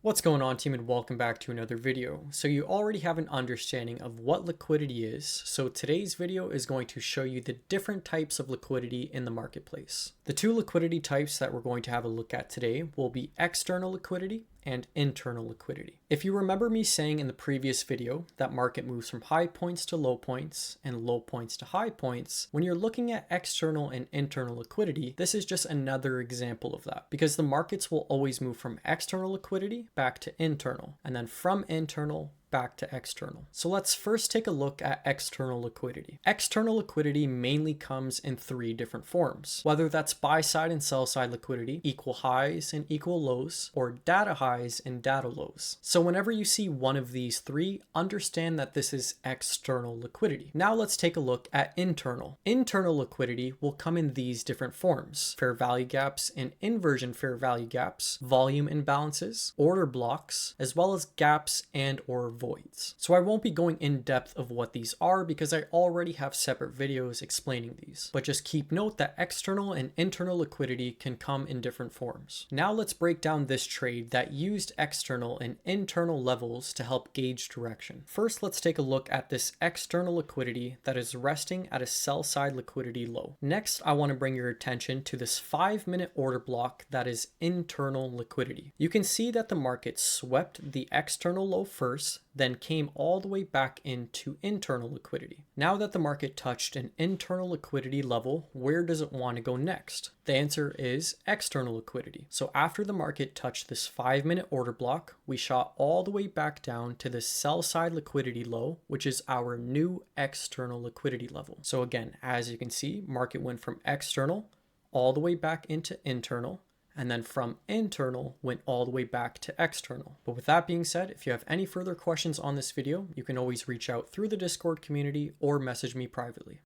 What's going on, team, and welcome back to another video. So you already have an understanding of what liquidity is, so today's video is going to show you the different types of liquidity in the marketplace. The two liquidity types that we're going to have a look at today will be external liquidity and internal liquidity. If you remember me saying in the previous video that market moves from high points to low points and low points to high points, when you're looking at external and internal liquidity, this is just another example of that, because the markets will always move from external liquidity back to internal, and then from internal back to external. So let's first take a look at external liquidity. External liquidity mainly comes in three different forms, whether that's buy side and sell side liquidity, equal highs and equal lows, or data highs and data lows. So whenever you see one of these three, understand that this is external liquidity. Now let's take a look at internal. Internal liquidity will come in these different forms: fair value gaps and inversion fair value gaps, volume imbalances, order blocks, as well as gaps and or voids. So I won't be going in depth of what these are because I already have separate videos explaining these, but just keep note that external and internal liquidity can come in different forms. Now let's break down this trade that used external and internal levels to help gauge direction. First, let's take a look at this external liquidity that is resting at a sell side liquidity low. Next, I want to bring your attention to this 5-minute order block that is internal liquidity. You can see that the market swept the external low first, then came all the way back into internal liquidity. Now that the market touched an internal liquidity level, where does it want to go next? The answer is external liquidity. So after the market touched this 5-minute order block, we shot all the way back down to the sell side liquidity low, which is our new external liquidity level. So again, as you can see, market went from external all the way back into internal, and then from internal went all the way back to external. But with that being said, if you have any further questions on this video, you can always reach out through the Discord community or message me privately.